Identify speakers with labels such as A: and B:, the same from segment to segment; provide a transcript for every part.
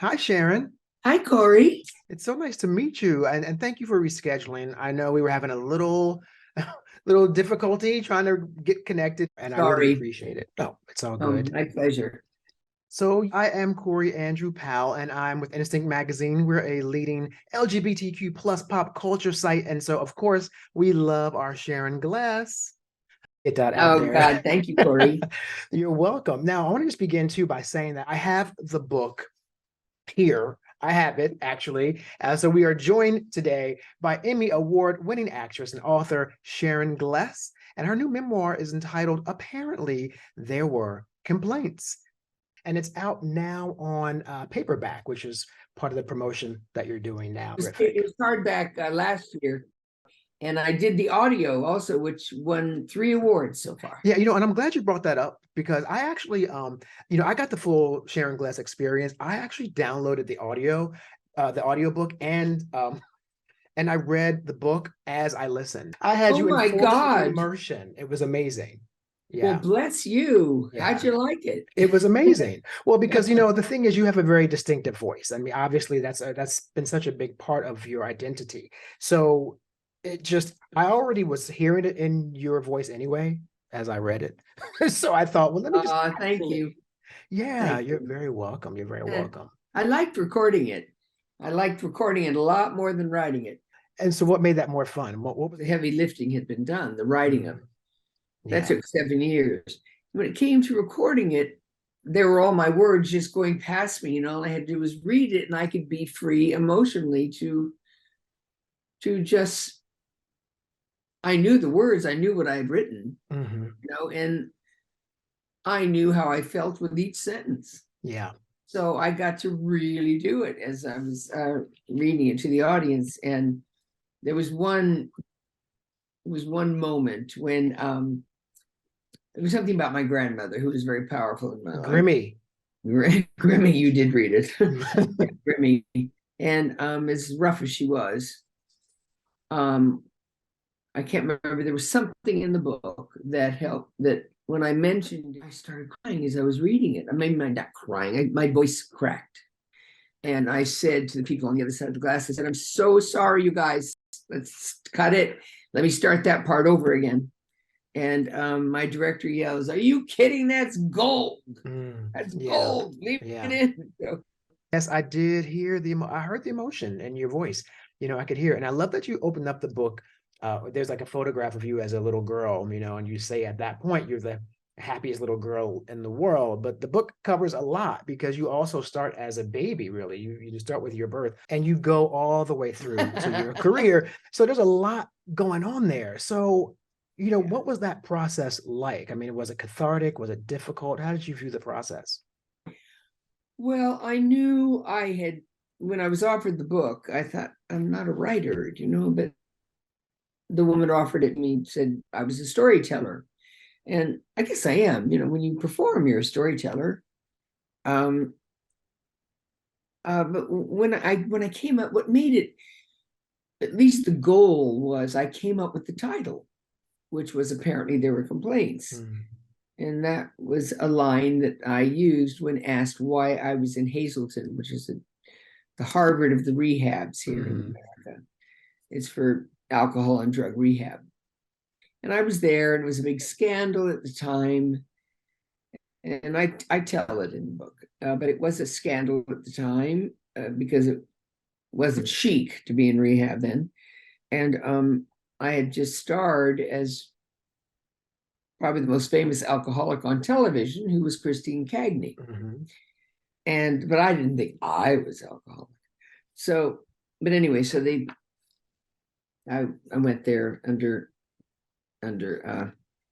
A: Hi, Sharon.
B: Hi, Corey.
A: It's so nice to meet you, and thank you for rescheduling. I know we were having a little little difficulty trying to get connected, and I really
B: Sorry.
A: appreciate it. No, it's all good.
B: My pleasure.
A: So I am Corey Andrew Powell, and I'm with Instinct Magazine. We're a leading LGBTQ plus pop culture site, and so of course we love our Sharon Gless. Get that out
B: Oh,
A: there.
B: God. Thank you, Corey.
A: You're welcome. Now, I want to just begin too by saying that I have the book here. I have it actually. So we are joined today by Emmy Award winning actress and author Sharon Gless, and her new memoir is entitled Apparently There Were Complaints. And it's out now on paperback, which is part of the promotion that you're doing now.
B: It
A: Terrific.
B: was hardback last year, and I did the audio also, which won 3 awards so far.
A: Yeah, and I'm glad you brought that up because I actually, I got the full Sharon Gless experience. I actually downloaded the audiobook, and I read the book as I listened. I had
B: Oh,
A: you in
B: my
A: full
B: God.
A: immersion. It was amazing.
B: Well,
A: Yeah,
B: bless you. How'd
A: yeah.
B: you like it?
A: It was amazing. Well, because the thing is, you have a very distinctive voice. I mean, obviously, that's been such a big part of your identity. So I already was hearing it in your voice anyway as I read it. So I thought, well, let me just
B: Thank
A: capture it.
B: you.
A: Yeah,
B: Thank
A: you're
B: you.
A: very welcome. You're very
B: Eh,
A: welcome.
B: I liked recording it. I liked recording it a lot more than writing it.
A: And so, what made that more fun? What was
B: The heavy lifting had been done, the writing of
A: Mm,
B: it. That
A: yeah.
B: took 7 years. When it came to recording it, there were all my words just going past me, and all I had to do was read it, and I could be free emotionally to just. I knew the words, I knew what I had written,
A: Hmm.
B: and I knew how I felt with each sentence.
A: Yeah.
B: So I got to really do it as I was reading it to the audience, and there was one moment when it was something about my grandmother who was very powerful in my life.
A: Grimmy.
B: Grimmy, you did read it.
A: Yeah.
B: Yeah, Grimmy. And as rough as she was, um, I can't remember. There was something in the book that helped. That when I mentioned, I started crying as I was reading it. I mean, not crying. My voice cracked, and I said to the people on the other side of the glass, I said, "I'm so sorry, you guys. Let's cut it. Let me start that part over again." And my director yells, "Are you kidding? That's gold. That's
A: Yeah.
B: gold. Leave it
A: Yeah.
B: in." So,
A: Yes, I did hear I heard the emotion in your voice. I could hear it. And I love that you opened up the book. There's like a photograph of you as a little girl, and you say at that point you're the happiest little girl in the world. But the book covers a lot because you also start as a baby, really. You start with your birth and you go all the way through to your career. So there's a lot going on there. So,
B: yeah.
A: what was that process like? I mean, was it cathartic? Was it difficult? How did you view the process?
B: Well, I knew I had, when I was offered the book, I thought, I'm not a writer, but the woman offered it me, said I was a storyteller. And I guess I am. When you perform, you're a storyteller. Um, but when I came up, what made it, at least the goal was I came up with the title, which was apparently there were complaints.
A: Mm,
B: And that was a line that I used when asked why I was in Hazleton, which is the Harvard of the rehabs here in
A: mhm.
B: America. It's for alcohol and drug rehab. And I was there, and it was a big scandal at the time. And I tell it in the book, but it was a scandal at the time because it wasn't chic to be in rehab then. And I had just starred as probably the most famous alcoholic on television, who was Christine Cagney.
A: Mhm.
B: But I didn't think I was alcoholic. So, but anyway, so I went there under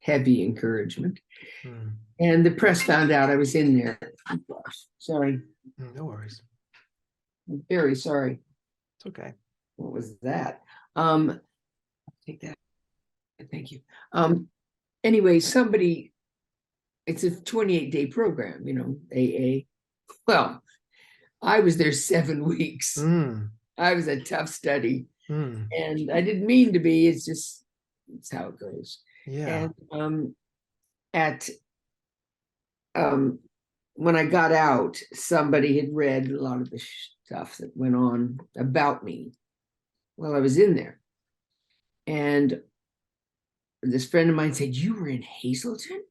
B: heavy encouragement,
A: Mm.
B: and the press found out I was in there. Oh, gosh, sorry,
A: No worries.
B: I'm very sorry.
A: It's okay.
B: What was that? Um, take that. Thank you. Um, anyway, somebody. It's a 28-day program, AA. Well, I was there 7 weeks.
A: Mm.
B: I was a tough study,
A: Mm.
B: and I didn't mean to be. It's how it goes.
A: Yeah.
B: And at um when I got out, somebody had read a lot of the stuff that went on about me while I was in there. And this friend of mine said, "You were in Hazleton?"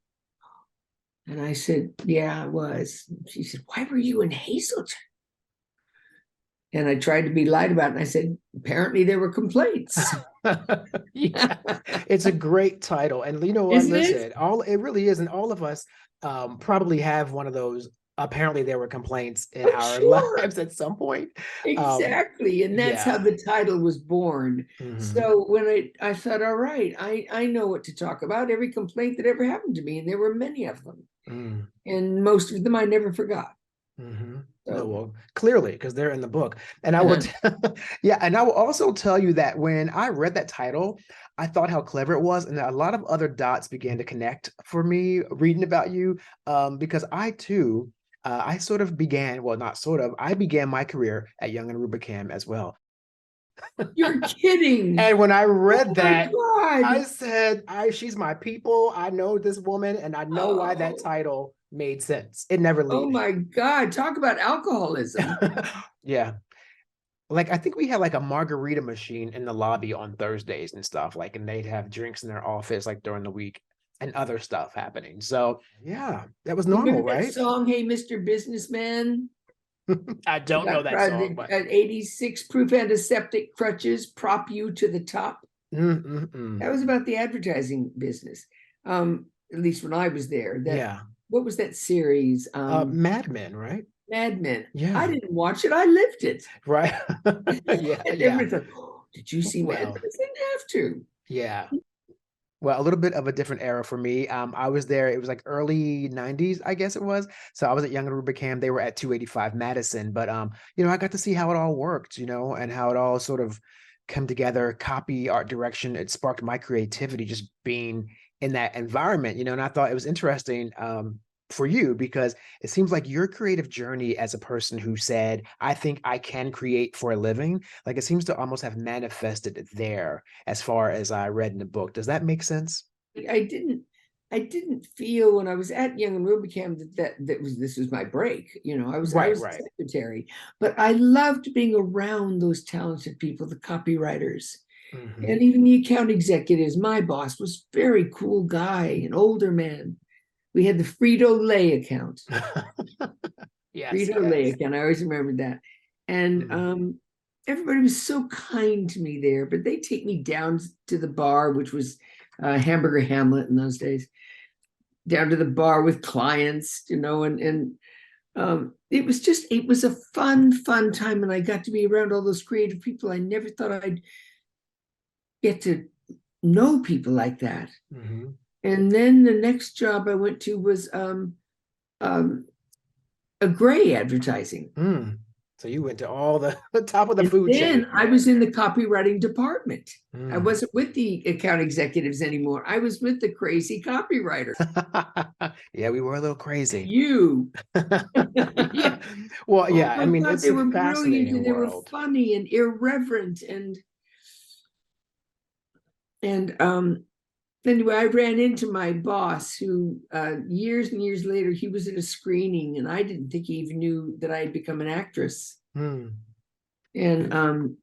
B: And I said, "Yeah, I was." She said, "Why were you in Hazleton?" And I tried to be light about it. And I said, "Apparently there were complaints."
A: Yeah, it's a great title. And you know what?
B: Isn't it?
A: Listen, it really is. And all of us probably have one of those. Apparently, there were complaints in
B: Oh,
A: our
B: sure.
A: lives at some point.
B: Exactly. And that's how
A: Yeah.
B: the title was born.
A: Hmm.
B: So when I thought, all right, I know what to talk about, every complaint that ever happened to me, and there were many of them.
A: Mm.
B: And most of them I never forgot.
A: Hmm. No,
B: So
A: well, clearly, because they're in the book. And I will, yeah, and I will also tell you that when I read that title, I thought how clever it was, and a lot of other dots began to connect for me reading about you, because I too, I sort of began, well, not sort of, I began my career at Young and Rubicam as well.
B: you're kidding.
A: And when I read
B: Oh my
A: that, I
B: God.
A: said, she's my people. I know this woman, and I know why that
B: Oh,
A: title made sense. It never
B: oh
A: leaves.
B: my God. Talk about alcoholism.
A: Yeah. Like I think we had like a margarita machine in the lobby on Thursdays and stuff, like, and they'd have drinks in their office like during the week and other stuff happening. So yeah, that was
B: You
A: normal,
B: remember that
A: right?
B: song, Hey, Mr. Businessman?
A: I don't know
B: About
A: that song, but
B: at 86 proof antiseptic crutches prop you to the top.
A: mm.
B: That was about the advertising business. At least when I was there. That
A: Yeah.
B: what was that series?
A: Mad Men, right?
B: Mad Men. I
A: Yeah.
B: didn't watch it. I lived it.
A: Right. Yeah,
B: And
A: yeah.
B: everybody thought, oh, did you see Mad Men?
A: Well,
B: I didn't have to.
A: yeah. Well, a little bit of a different era for me. I was there, it was like early 90s, I guess it was. So I was at Young and Rubicam. They were at 285 Madison. But I got to see how it all worked, and how it all sort of come together, copy, art direction. It sparked my creativity just being in that environment, and I thought it was interesting for you because it seems like your creative journey as a person who said, I think I can create for a living, like it seems to almost have manifested there as far as I read in the book. Does that make sense?
B: I didn't I didn't feel when I was at Young and Rubicam that was this was my break. I
A: Right,
B: was
A: right.
B: a secretary, but I loved being around those talented people, the copywriters, and
A: Hmm.
B: even the account executives. My boss was a very cool guy, an older man. We had the Frito-Lay account.
A: Yes,
B: Frito-Lay
A: yes.
B: account. I always remembered that. And
A: Mm.
B: everybody was so kind to me there, but they take me down to the bar, which was Hamburger Hamlet in those days, down to the bar with clients, and it was a fun time, and I got to be around all those creative people. I never thought I'd get to know people like that.
A: Hmm.
B: And then the next job I went to was um, a gray advertising.
A: Mm. So you went to all the top of the
B: And
A: food
B: then
A: chain.
B: I was in the copywriting department. I
A: Mm.
B: wasn't with the account executives anymore. I was with the crazy copywriter.
A: Yeah, we were a little crazy.
B: You. Yeah.
A: Well,
B: Oh
A: yeah, I
B: my
A: mean,
B: God,
A: it's
B: they
A: a
B: were brilliant
A: fascinating
B: and they were
A: world.
B: funny and irreverent and anyway, I ran into my boss who years and years later, he was at a screening and I didn't think he even knew that I had become an actress.
A: Mm.
B: And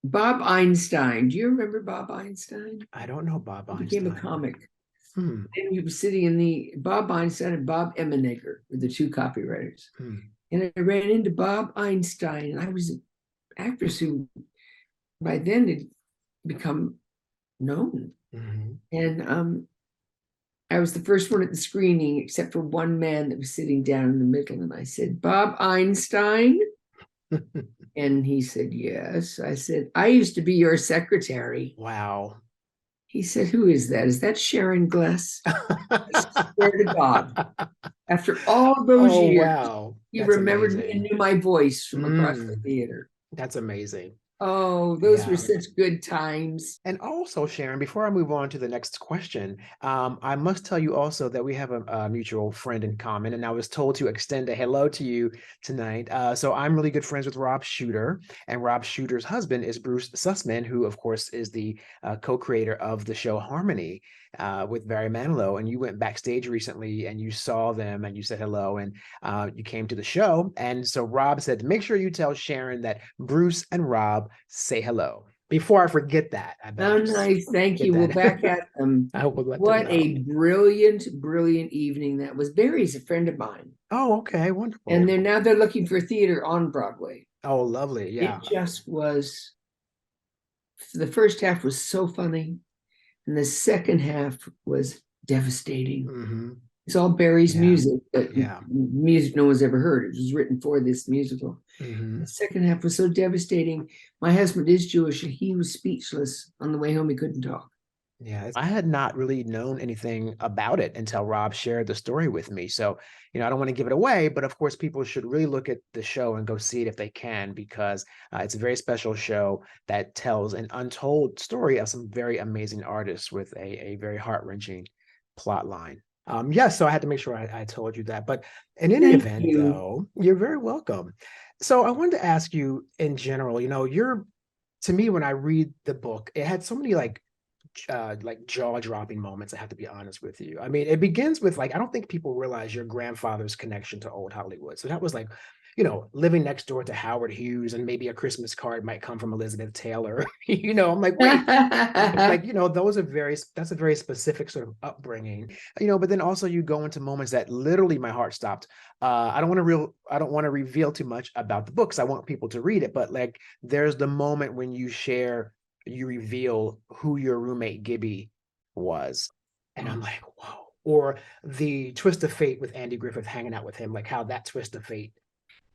B: Bob Einstein, do you remember Bob Einstein?
A: I don't know Bob
B: He became a
A: Einstein.
B: comic.
A: Hmm.
B: And he was sitting in the Bob Einstein and Bob Emenegger were the two copywriters.
A: Hmm.
B: And I ran into Bob Einstein, and I was an actress who by then had become known.
A: Hmm.
B: And I was the first one at the screening, except for one man that was sitting down in the middle. And I said, Bob Einstein? And he said, yes. I said, I used to be your secretary.
A: Wow.
B: He said, who is that? Is that Sharon Gless? I swear to God, after all those
A: Oh,
B: years,
A: wow.
B: he
A: That's
B: remembered me and
A: amazing.
B: knew my voice from across the
A: Mm.
B: theater.
A: That's amazing.
B: Oh, those were
A: Yeah.
B: such good times.
A: And also, Sharon, before I move on to the next question, I must tell you also that we have a mutual friend in common, and I was told to extend a hello to you tonight. So I'm really good friends with Rob Schuster, and Rob Schuster's husband is Bruce Sussman, who, of course, is the co-creator of the show Harmony. with Barry Manilow, and you went backstage recently and you saw them and you said hello, and you came to the show. And so Rob said, make sure you tell Sharon that Bruce and Rob say hello. Before I forget that, I better
B: Oh,
A: just
B: nice. Thank
A: get
B: you. Well,
A: that.
B: back at them.
A: I will let them
B: What
A: know.
B: a brilliant, brilliant evening that was. Barry's a friend of mine.
A: Oh, okay,
B: And
A: wonderful.
B: they're looking for theater on Broadway.
A: Oh, lovely. Yeah.
B: It just was, the first half was so funny, and the second half was devastating.
A: Mm-hmm.
B: It's all Barry's
A: Yeah.
B: music, but
A: Yeah.
B: music no one's ever heard. It was written for this musical.
A: Mm-hmm.
B: The second half was so devastating. My husband is Jewish, and he was speechless on the way home. He couldn't talk.
A: Yeah, I had not really known anything about it until Rob shared the story with me. So, I don't want to give it away, but of course, people should really look at the show and go see it if they can, because it's a very special show that tells an untold story of some very amazing artists with a very heart-wrenching plot line. Yes, so I had to make sure I told you that. But in any
B: Thank
A: event,
B: you.
A: though, you're very welcome. So I wanted to ask you in general, to me, when I read the book, it had so many like jaw-dropping moments. I have to be honest with you. I mean, it begins with like, I don't think people realize your grandfather's connection to old Hollywood. So that was like, living next door to Howard Hughes, and maybe a Christmas card might come from Elizabeth Taylor. I'm like, wait, like, that's a very specific sort of upbringing. But then also you go into moments that literally my heart stopped. I don't want to reveal too much about the books. I want people to read it, but like there's the moment when you reveal who your roommate Gibby was. And I'm like, whoa. Or the twist of fate with Andy Griffith hanging out with him, like how that twist of fate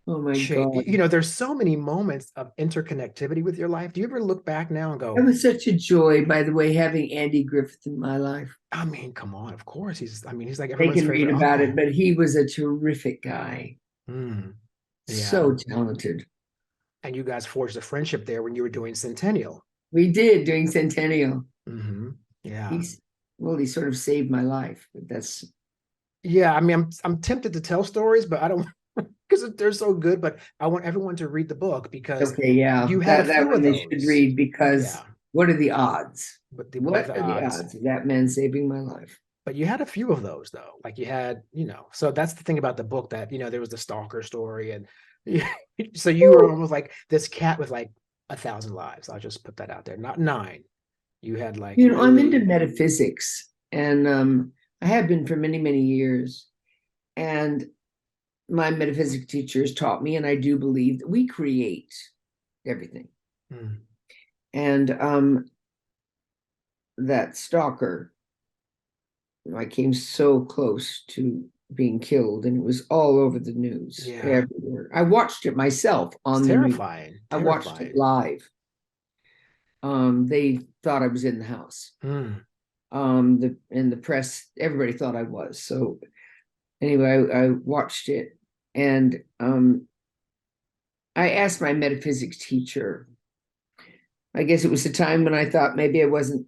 B: Oh my
A: shape.
B: God.
A: There's so many moments of interconnectivity with your life. Do you ever look back now and
B: It
A: go,
B: was such a joy, by the way, having Andy Griffith in my life.
A: I mean, come on, of course. He's like
B: They
A: everyone's
B: can read
A: favorite
B: about it,
A: uncle.
B: but he was a terrific guy.
A: Mm, yeah.
B: So talented.
A: And you guys forged a friendship there when you were doing Centennial.
B: We did during Centennial.
A: Mm-hmm. Yeah.
B: He sort of saved my life, but that's
A: Yeah. I mean, I'm tempted to tell stories, but I don't, because they're so good, but I want everyone to read the book because
B: okay. Yeah,
A: you had a
B: that
A: few of
B: one they should
A: those.
B: read, because
A: Yeah.
B: what are the odds?
A: What are
B: What
A: the
B: are the
A: odds?
B: odds of that man saving my life?
A: But you had a few of those though. Like you had, so that's the thing about the book, that, there was the stalker story, and so you were almost like this cat with like 1,000 lives. I'll just put that out there. Not nine. You had like
B: I'm into
A: really.
B: metaphysics, and I have been for many, many years. And my metaphysics teachers taught me, and I do believe that we create everything.
A: Hmm.
B: And that stalker, I came so close to being killed, and it was all over the news,
A: Yeah.
B: everywhere. I watched it myself
A: It's
B: on the news.
A: terrifying.
B: I watched it live. They thought I was in the house.
A: Hmm.
B: The press, everybody thought I was. So anyway, I watched it, and I asked my metaphysics teacher. I guess it was the time when I thought maybe I wasn't,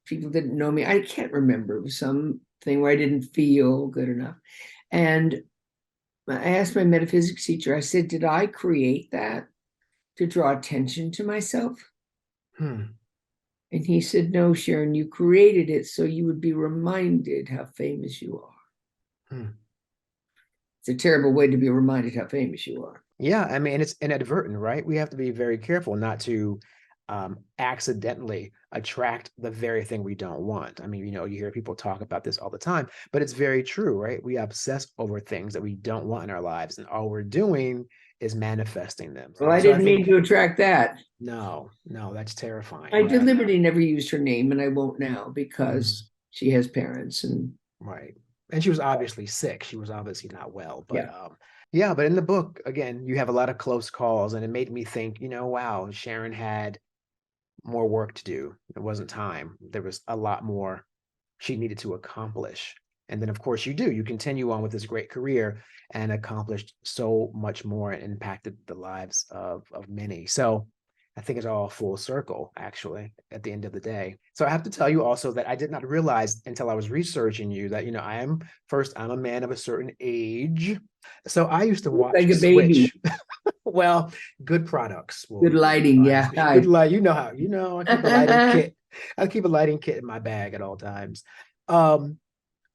B: people didn't know me. I can't remember. It was something where I didn't feel good enough. And I asked my metaphysics teacher, I said, did I create that to draw attention to myself?
A: Hmm.
B: And he said, no, Sharon, you created it so you would be reminded how famous you are.
A: Hmm.
B: It's a terrible way to be reminded how famous you are.
A: Yeah, I mean, it's inadvertent, right? We have to be very careful not to accidentally attract the very thing we don't want. I mean, you hear people talk about this all the time, but it's very true, right? We obsess over things that we don't want in our lives, and all we're doing is manifesting them.
B: Well, I
A: So I
B: didn't mean
A: think,
B: to attract that.
A: no, that's terrifying.
B: I
A: Yeah.
B: deliberately never used her name, and I won't now,
A: Mm,
B: because she has parents, and
A: right. And she was obviously sick. She was obviously not well, but
B: yeah.
A: yeah, but in the book, again, you have a lot of close calls, and it made me think, wow, Sharon had more work to do. It wasn't time. There was a lot more she needed to accomplish. And then, of course, you continue on with this great career and accomplished so much more and impacted the lives of many. So I think it's all full circle, actually, at the end of the day. So I have to tell you also that I did not realize until I was researching you that, I'm a man of a certain age. So I used to watch
B: Like a baby.
A: Switch. Well, good products
B: Good
A: will
B: lighting.
A: advise
B: Yeah.
A: me. Good
B: Hi.
A: light. I keep a lighting kit. I keep a lighting kit in my bag at all times. Um,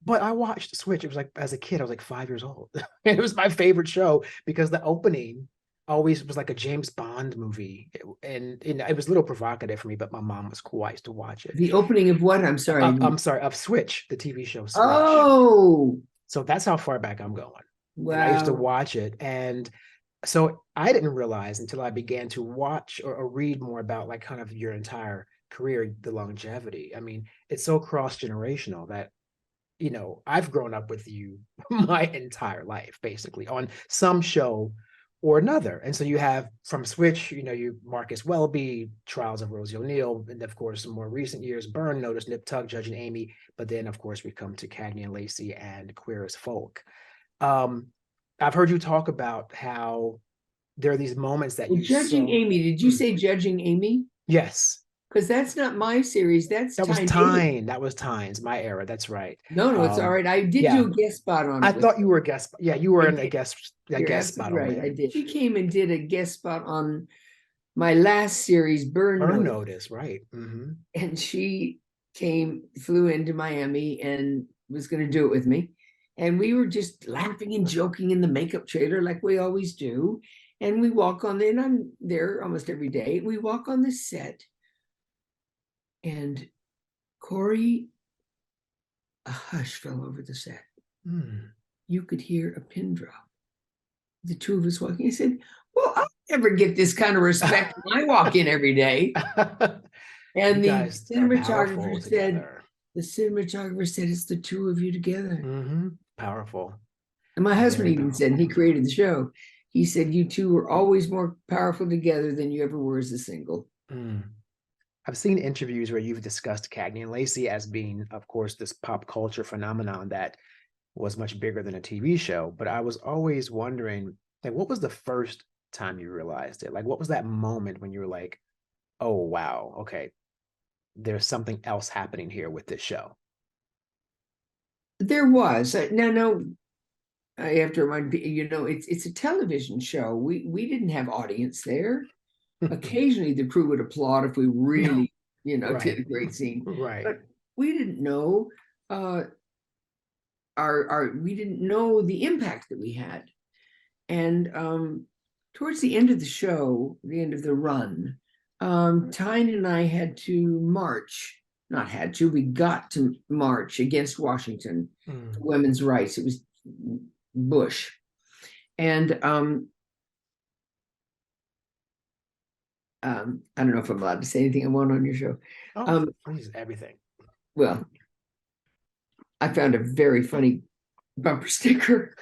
A: but I watched Switch. It was like as a kid, I was like 5 years old. It was my favorite show because the opening always was like a James Bond movie. And it was a little provocative for me, but my mom was cool. I used to watch it.
B: The opening of what? I'm sorry.
A: I'm sorry, of Switch, the TV show Switch.
B: Oh,
A: So that's how far back I'm going. And I used to
B: wow.
A: watch it. And so I didn't realize until I began to watch or read more about like kind of your entire career, the longevity. I mean, it's so cross generational that I've grown up with you my entire life, basically, on some show or another. And so you have from Switch, you Marcus Welby, Trials of Rosie O'Neill, and of course, in more recent years, Burn Notice, Nip Tuck, Judge and Amy. But then, of course, we come to Cagney and Lacey and Queer as Folk. Um, I've heard you talk about how there are these moments that
B: Well,
A: you
B: Judging
A: so
B: Amy, did you say Judging Amy?
A: yes,
B: Because that's not my series. That's
A: that was
B: Tyne Daly.
A: Tyne. That was Tyne's my era. That's right.
B: No, no, it's all right. I did
A: Yeah,
B: do a guest spot on
A: I
B: it with
A: thought you
B: her.
A: were a guest. Yeah, you were
B: I
A: in a
B: did. You're
A: guest spot
B: absolutely
A: on
B: right. I
A: there.
B: did. She came and did a guest spot on my last series, Burn
A: Burn
B: Notice.
A: Notice, right? Mm-hmm.
B: And she flew into Miami and was going to do it with me. And we were just laughing and joking in the makeup trailer like we always do. And we walk on there, and I'm there almost every day. We walk on the set, and Corey, a hush fell over the set.
A: Mm.
B: You could hear a pin drop. The two of us walking. He said, well, I'll never get this kind of respect when I walk in every day.
A: You
B: And
A: guys are powerful together.
B: the cinematographer said, it's the two of you together.
A: Mm-hmm. Powerful.
B: And my husband
A: Very
B: even said, and he
A: powerful.
B: created the show, he said, you two were always more powerful together than you ever were as a single.
A: Mm. I've seen interviews where you've discussed Cagney and Lacey as being, of course, this pop culture phenomenon that was much bigger than a TV show. But I was always wondering, like, what was the first time you realized it? Like, what was that moment when you were like, oh, wow, okay, there's something else happening here with this show?
B: There was. No, I have to remind you, it's a television show. We didn't have audience there. Occasionally the crew would applaud if we really, did
A: Right.
B: a great scene.
A: Right.
B: But we didn't know our we didn't know the impact that we had. And towards the end of the show, the end of the run, Tyne and I had to march. Not had to, we got to march against Washington for women's rights. It was Bush. And I don't know if I'm allowed to say anything I want on your show.
A: Oh, please, everything.
B: Well, I found a very funny bumper sticker.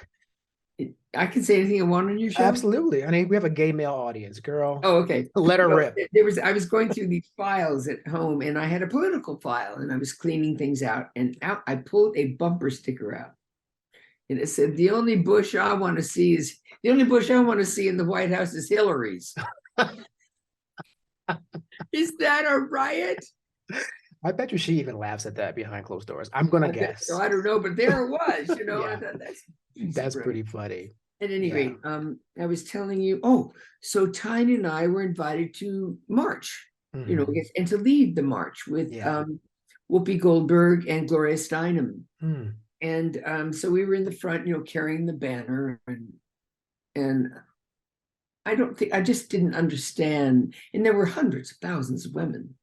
B: I can say anything I want on your show.
A: Absolutely. I mean, we have a gay male audience, girl.
B: Oh, okay.
A: Let her rip.
B: I was going through these files at home, and I had a political file, and I was cleaning things out, and I pulled a bumper sticker out. And it said, the only Bush I want to see in the White House is Hillary's. Is that a riot?
A: I bet you she even laughs at that behind closed doors. I'm gonna guess.
B: So I don't know, but there it was.
A: Yeah.
B: I thought
A: That's pretty funny.
B: At any rate, I was telling you, so Tyne and I were invited to march, and to lead the march with Whoopi Goldberg and Gloria Steinem. And so we were in the front, carrying the banner, and I just didn't understand. And there were hundreds of thousands of women,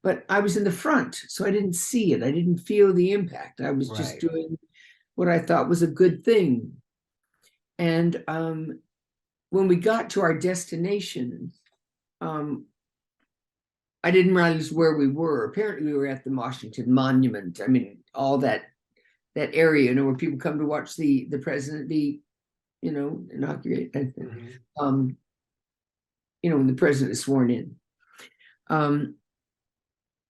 B: but I was in the front, so I didn't see it. I didn't feel the impact. I was just doing what I thought was a good thing. And when we got to our destination, I didn't realize where we were. Apparently, we were at the Washington Monument. I mean, all that area, where people come to watch the president be, inaugurated. When the president is sworn in.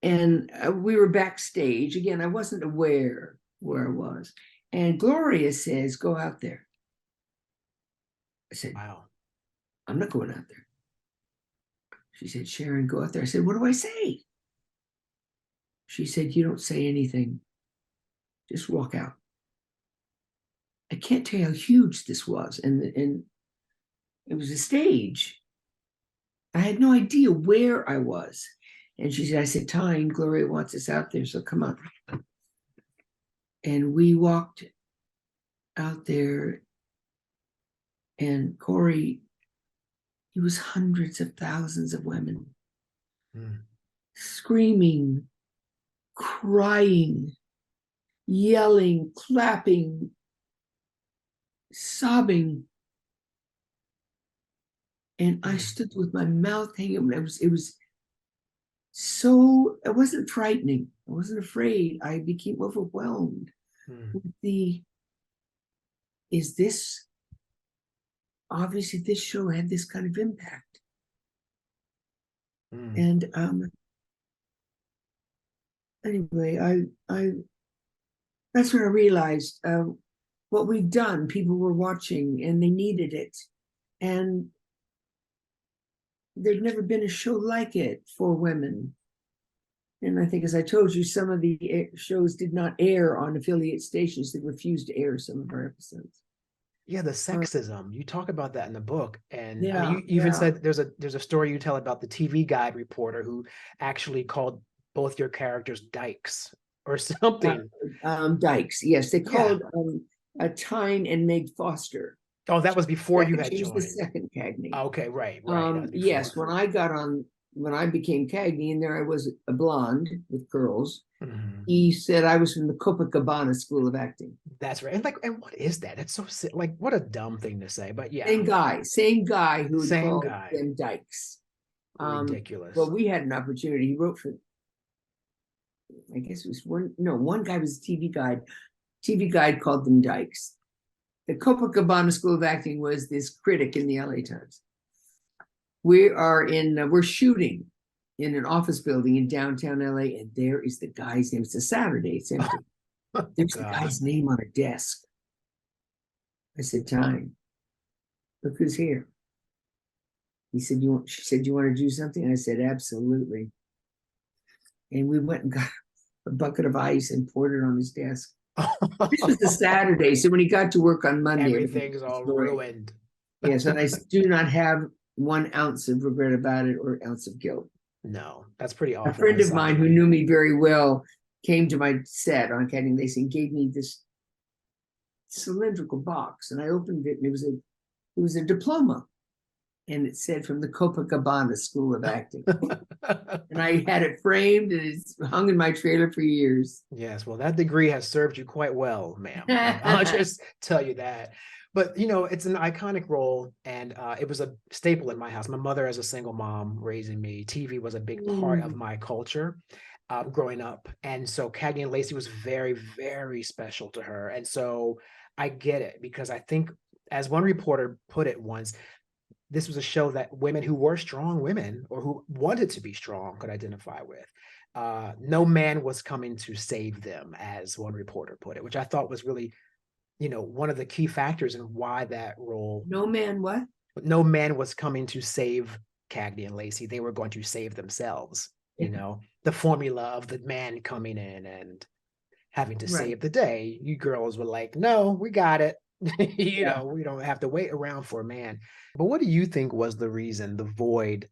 B: And we were backstage. Again, I wasn't aware where I was. And Gloria says, go out there. I said, wow, I'm not going out there. She said, Sharon, go out there. I said, what do I say? She said, you don't say anything. Just walk out. I can't tell you how huge this was. And it was a stage. I had no idea where I was. And she said, I said, Tyne, Gloria wants us out there, so come on. And we walked out there, and Corey, it was hundreds of thousands of women screaming, crying, yelling, clapping, sobbing. And I stood with my mouth hanging. It was so, it wasn't frightening. I wasn't afraid. I became overwhelmed with is this, obviously this show had this kind of impact. And anyway, I that's when I realized what we'd done. People were watching and they needed it. And there'd never been a show like it for women. And I think, as I told you, some of the shows did not air on affiliate stations. They refused to air some of our episodes.
A: Yeah, the sexism. You talk about that in the book. And I
B: Yeah,
A: mean, you even said there's a story you tell about the TV Guide reporter who actually called both your characters dykes or something.
B: Dykes, yes. They called Tyne and Meg Foster.
A: Oh, that was before you had
B: She was the
A: joined.
B: second Cagney.
A: Okay, right. That was before.
B: Yes, when I became Cagney, and there I was, a blonde with curls. He said I was from the Copacabana School of Acting.
A: That's right. And what is that? It's so like, what a dumb thing to say, but yeah.
B: Same guy who would call
A: guy.
B: them dykes.
A: Ridiculous.
B: Well, we had an opportunity. He wrote for, I guess it was one guy was a TV Guide. TV Guide called them dykes. The Copacabana School of Acting was this critic in the LA Times. We're shooting in an office building in downtown LA, and there is the guy's name. It's a Saturday, it's empty. There's the guy's name on a desk. I said, Tyne, look who's here. She said, you want to do something? I said, absolutely. And we went and got a bucket of ice and poured it on his desk. This was a Saturday, so when he got to work on Monday,
A: everything's all ruined.
B: Yes, and I do not have 1 ounce of regret about it or ounce of guilt.
A: No, that's pretty awesome.
B: A friend of mine who knew me very well came to my set on Cagney Lacey and gave me this cylindrical box, and I opened it, and it was a diploma, and it said from the Copacabana School of Acting. And I had it framed, and it's hung in my trailer for years.
A: Yes, well, that degree has served you quite well, ma'am. I'll just tell you that. But, it's an iconic role, and it was a staple in my house. My mother, as a single mom raising me, TV was a big part of my culture growing up. And so Cagney and Lacey was very, very special to her. And so I get it, because I think, as one reporter put it once, this was a show that women who were strong women or who wanted to be strong could identify with. No man was coming to save them, as one reporter put it, which I thought was really, one of the key factors in why that role.
B: No man what?
A: No man was coming to save Cagney and Lacey. They were going to save themselves. The formula of the man coming in and having to save the day. You girls were like, no, we got it. We don't have to wait around for a man. But what do you think was the reason, the void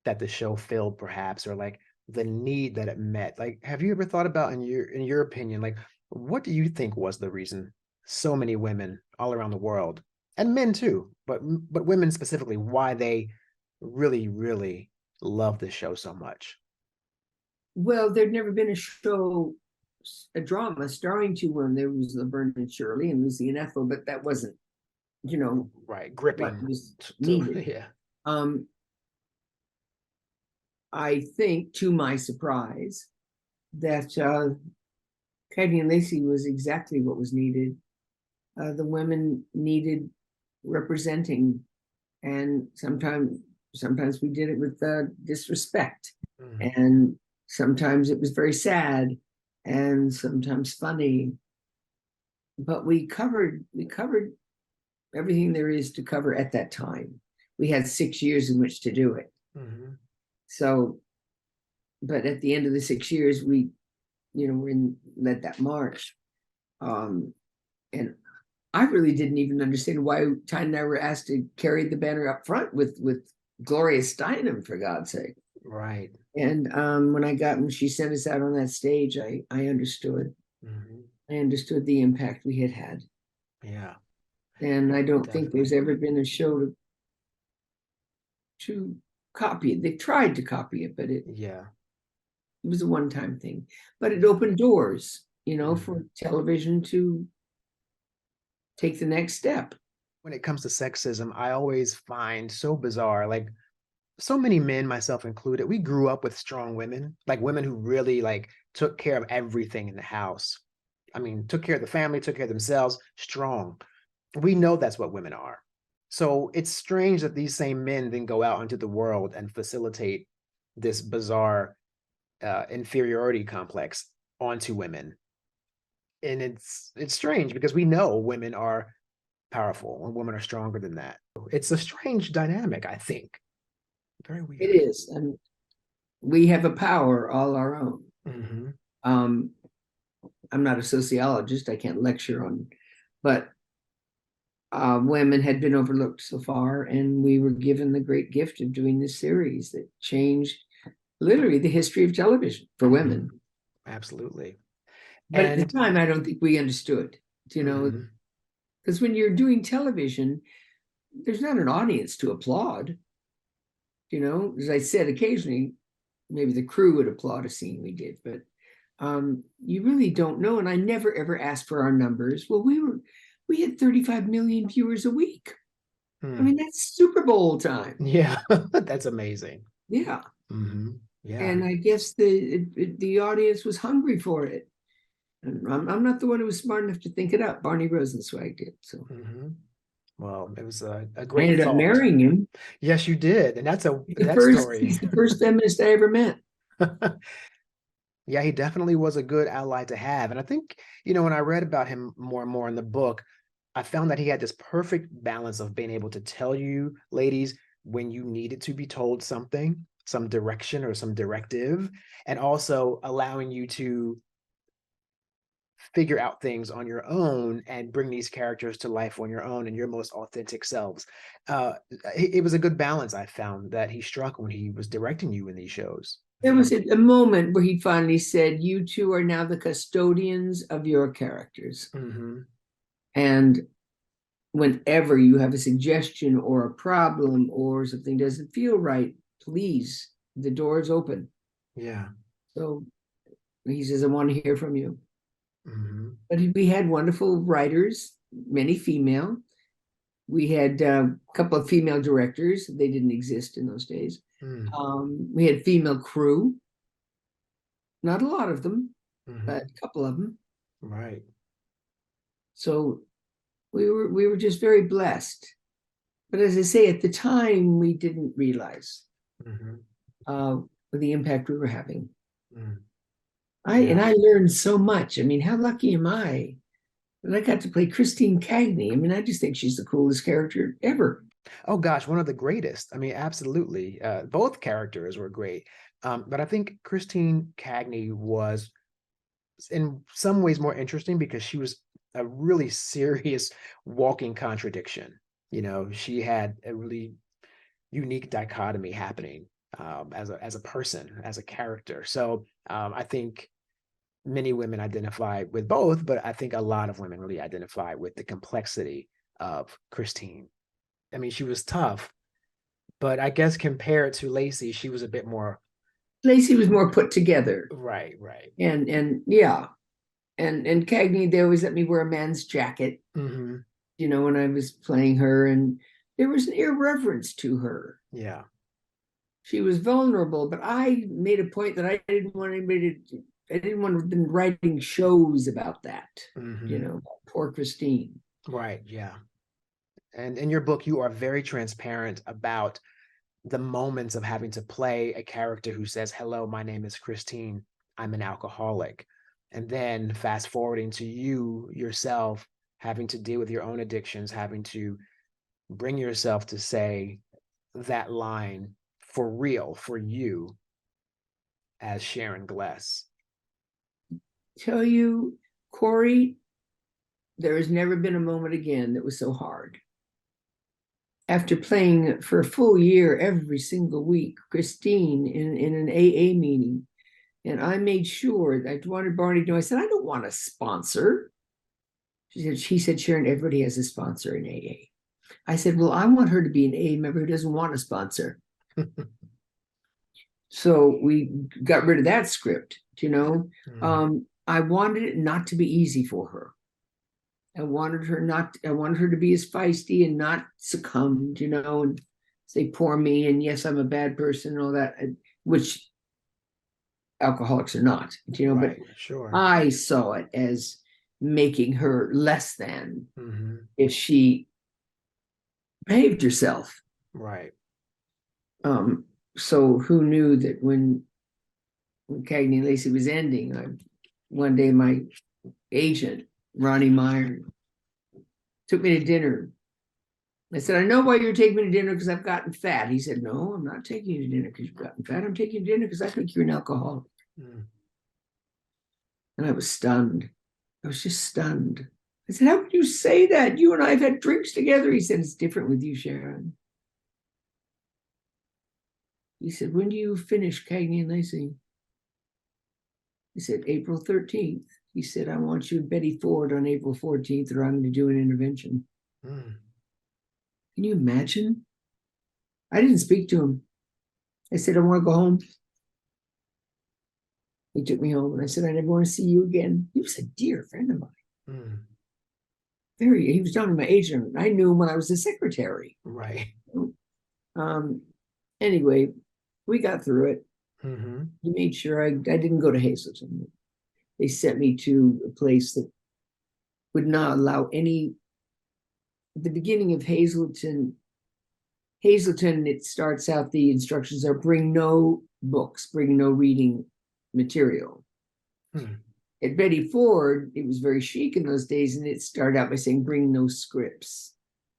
A: that the show filled, perhaps, or like the need that it met? Like, have you ever thought about, in your opinion, like, what do you think was the reason so many women all around the world, and men too, but women specifically, why they really, really love this show so much?
B: Well, there'd never been a drama starring 2 women. There was Laverne and Shirley and Lucy and Ethel, but that wasn't,
A: right, gripping.
B: What was needed.
A: Yeah.
B: I think, to my surprise, that Cagney and Lacey was exactly what was needed. The women needed representing, and sometimes we did it with disrespect, and sometimes it was very sad, and sometimes funny. But we covered everything there is to cover at that time. We had 6 years in which to do it. So, but at the end of the 6 years, we, led that march. And I really didn't even understand why Tyne and I were asked to carry the banner up front with Gloria Steinem, for God's sake.
A: Right.
B: And when she sent us out on that stage, I understood.
A: Hmm.
B: I understood the impact we had had.
A: Yeah,
B: And I don't think there's
A: definitely.
B: ever been a show to copy it. They tried to copy it, but
A: Yeah.
B: it was a one-time thing. But it opened doors, for
A: Hmm.
B: television to take the next step.
A: When it comes to sexism, I always find so bizarre. Like so many men, myself included, we grew up with strong women, like women who really like took care of everything in the house. I mean, took care of the family, took care of themselves, strong. We know that's what women are. So it's strange that these same men then go out into the world and facilitate this bizarre inferiority complex onto women. And it's strange because we know women are powerful and women are stronger than that. It's a strange dynamic, I think. Very
B: It
A: weird.
B: is. And we have a power all our own.
A: Hmm.
B: Um, I'm not a sociologist. I can't lecture on, but women had been overlooked so far, and we were given the great gift of doing this series that changed literally the history of television for
A: Hmm.
B: women.
A: Absolutely.
B: But at the
A: And
B: time, I don't think we understood,
A: mhm,
B: because when you're doing television, there's not an audience to applaud. As I said, occasionally, maybe the crew would applaud a scene we did, but you really don't know. And I never ever asked for our numbers. Well, we had 35 million viewers a week. I
A: hmm,
B: mean, that's Super Bowl time.
A: yeah, that's amazing.
B: Yeah.
A: Hmm. Yeah.
B: And I guess the audience was hungry for it. And I'm not the one who was smart enough to think it up. Barney Rosenzweig did. So
A: Hmm. Well, it was a
B: I
A: great
B: ended up
A: thought.
B: marrying him.
A: Yes, you did. And
B: He's the
A: that
B: first.
A: story.
B: He's the first feminist I ever met.
A: Yeah, he definitely was a good ally to have. And I think, when I read about him more and more in the book, I found that he had this perfect balance of being able to tell you, ladies, when you needed to be told something, some direction or some directive, and also allowing you to figure out things on your own and bring these characters to life on your own and your most authentic selves. Uh, it was a good balance I found that he struck when he was directing you in these shows.
B: There was a moment where he finally said, "You two are now the custodians of your characters,
A: Hmm.
B: and whenever you have a suggestion or a problem or something doesn't feel right, please, the door is open."
A: Yeah.
B: So he says, "I want to hear from you."
A: Hmm.
B: But we had wonderful writers, many female. We had a couple of female directors. They didn't exist in those days.
A: Mm.
B: We had female crew, not a lot of them, but
A: Hmm.
B: a couple of them.
A: Right.
B: So we were just very blessed. But as I say, at the time, we didn't realize
A: Hmm.
B: uh, the impact we were having.
A: Mm.
B: And
A: Yeah.
B: I learned so much. I mean, how lucky am I that I got to play Christine Cagney? I mean, I just think she's the coolest character ever.
A: Oh gosh, one of the greatest. I mean, absolutely. Both characters were great. But I think Christine Cagney was in some ways more interesting because she was a really serious walking contradiction. She had a really unique dichotomy happening as a person, as a character. So I think many women identify with both, but I think a lot of women really identify with the complexity of Christine. I mean, she was tough, but I guess compared to Lacey, she was a bit more
B: Lacey was more put together,
A: right, right.
B: and yeah, and Cagney, they always let me wear a man's jacket,
A: Hmm.
B: when I was playing her, and there was an irreverence to her.
A: Yeah.
B: She was vulnerable, but I made a point that I didn't want to have been writing shows about that,
A: Hmm.
B: poor Christine.
A: Right. Yeah. And in your book, you are very transparent about the moments of having to play a character who says, "Hello, my name is Christine. I'm an alcoholic." And then fast forwarding to you yourself having to deal with your own addictions, having to bring yourself to say that line for real, for you as Sharon Gless.
B: Tell you, Corey, there has never been a moment again that was so hard. after playing for a full year every single week, Christine in an AA meeting, and I made sure I wanted Barney to know. I said, I don't want a sponsor. She said, Sharon, everybody has a sponsor in AA. I said, well, I want her to be an AA member who doesn't want a sponsor. So we got rid of that script, you know. I wanted it not to be easy for her. I wanted her to be as feisty and not succumbed, you know, and say, poor me, and yes, I'm a bad person and all that, which alcoholics are not, you know,
A: right,
B: but
A: sure.
B: I saw it as making her less than if she behaved herself.
A: Right.
B: So who knew that when Cagney and Lacey was ending, one day my agent, Ronnie Meyer, took me to dinner. I said, I know why you're taking me to dinner because I've gotten fat. He said, no, I'm not taking you to dinner because you've gotten fat. I'm taking you to dinner because I think you're an alcoholic. And I was stunned. I was just stunned. I said, how could you say that? You and I have had drinks together. He said, it's different with you, Sharon. He said, when do you finish Cagney and Lacey? He said, April 13th. He said, I want you and Betty Ford on April 14th, or I'm going to do an intervention. Can you imagine? I didn't speak to him. I said, I want to go home. He took me home and I said, I never want to see you again. He was a dear friend of mine. He was down my agent. I knew him when I was a secretary.
A: Right.
B: Anyway, we got through it. He made sure I didn't go to Hazleton. They sent me to a place that would not allow any. At the beginning of Hazleton, it starts out, the instructions are bring no books, bring no reading material. At Betty Ford, it was very chic in those days, and it started out by saying bring no scripts.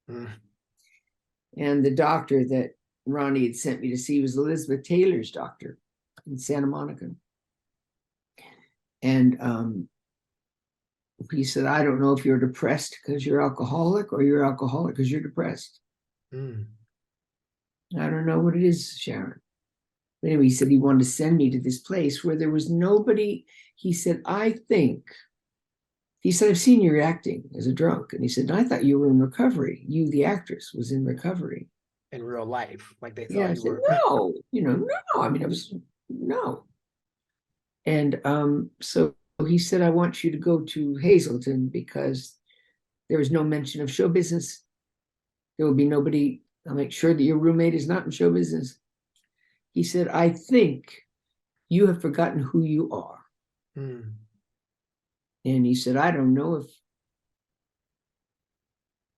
B: And the doctor that Ronnie had sent me to see was Elizabeth Taylor's doctor in Santa Monica. And he said, I don't know if you're depressed because you're alcoholic or you're alcoholic because you're depressed. I don't know what it is, Sharon. But anyway, he said he wanted to send me to this place where there was nobody. He said, he said, I've seen you acting as a drunk. And he said, I thought you were in recovery. You, the actress, was in recovery.
A: In real life, like they thought
B: I
A: you
B: said,
A: were.
B: no, no. I mean, no. And so he said, I want you to go to Hazleton because there is no mention of show business. There will be nobody. I'll make sure that your roommate is not in show business. He said, I think you have forgotten who you are. And he said, I don't know if.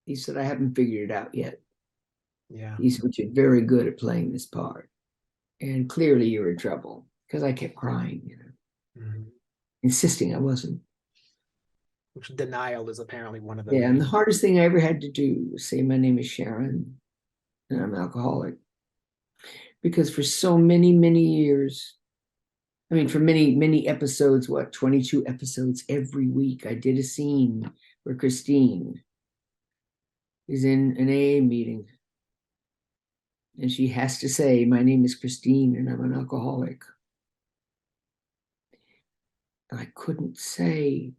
B: He said, I haven't figured it out yet.
A: Yeah.
B: He said, but you're very good at playing this part. And clearly you're in trouble, because I kept crying, insisting I wasn't.
A: Which denial is apparently one of the
B: And the hardest thing I ever had to do was say, my name is Sharon, and I'm an alcoholic. Because for so many, many years, I mean, for many, many episodes, 22 episodes every week, I did a scene where Christine is in an AA meeting. And she has to say, my name is Christine and I'm an alcoholic. And I couldn't say,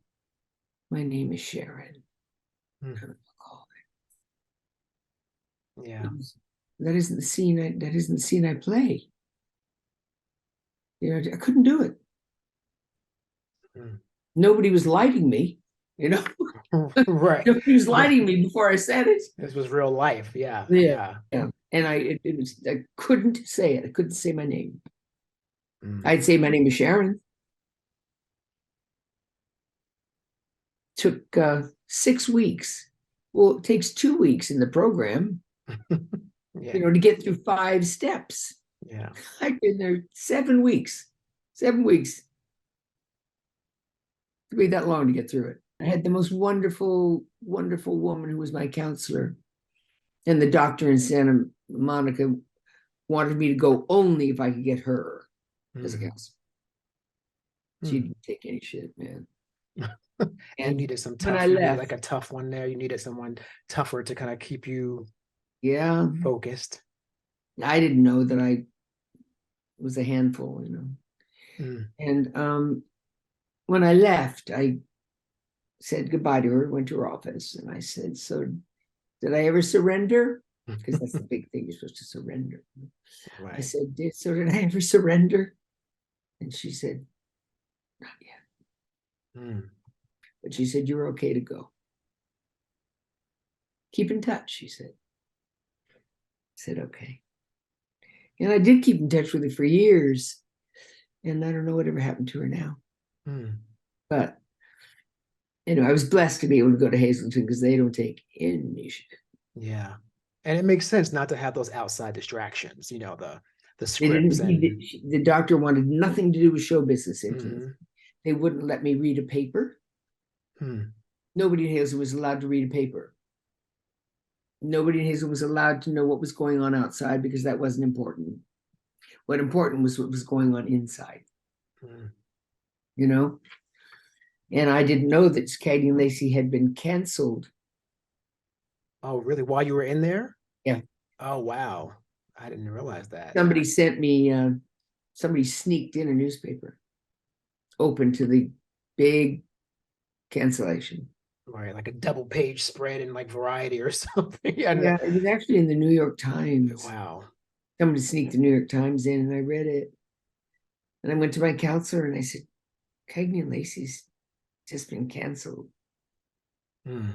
B: my name is Sharon. I'm an alcoholic.
A: Yeah.
B: That isn't the scene I play. I couldn't do it. Nobody was lighting me,
A: Right.
B: Nobody was lighting me before I said it.
A: This was real life. Yeah.
B: And I couldn't say it. I couldn't say my name. I'd say my name is Sharon. Took 6 weeks. Well, it takes 2 weeks in the program, to get through 5 steps.
A: Yeah.
B: I've been there 7 weeks. 7 weeks. It took me that long to get through it. I had the most wonderful, wonderful woman who was my counselor. And the doctor in Santa Monica wanted me to go only if I could get her as a counselor. She didn't take any shit, man.
A: And you needed some tough, you needed like a tough one there. You needed someone tougher to kind of keep you
B: Yeah.
A: focused.
B: I didn't know that I was a handful,
A: Mm.
B: And when I left, I said goodbye to her, went to her office, and I said, "So did I ever surrender?" Because that's the big thing, you're supposed to surrender. I
A: Right.
B: said, "So did I ever surrender?" And she said, "Not yet."
A: Mm.
B: But she said, "You're okay to go. Keep in touch," she said. I said, "Okay." And I did keep in touch with her for years. And I don't know whatever happened to her now.
A: Mm.
B: But I was blessed to be able to go to Hazleton because they don't take any shit.
A: Yeah. And it makes sense not to have those outside distractions, the
B: They
A: scripts
B: didn't.
A: and
B: The doctor wanted nothing to do with show business intimacy.
A: Mhm.
B: They wouldn't let me read a paper.
A: Hmm.
B: Nobody in Hazel was allowed to read a paper. Nobody in Hazel was allowed to know what was going on outside because that wasn't important. What important was what was going on inside,
A: Hmm.
B: you know? And I didn't know that Katie and Lacey had been canceled.
A: Oh, really? While you were in there?
B: Yeah.
A: Oh, wow. I didn't realize that.
B: Somebody sent me, somebody sneaked in a newspaper open to the big cancellation.
A: Right, like a double page spread in like Variety or something. Yeah.
B: Yeah, it was actually in the New York Times.
A: Wow.
B: Somebody sneaked the New York Times in and I read it. And I went to my counselor and I said, Cagney and Lacey's just been canceled.
A: Hmm.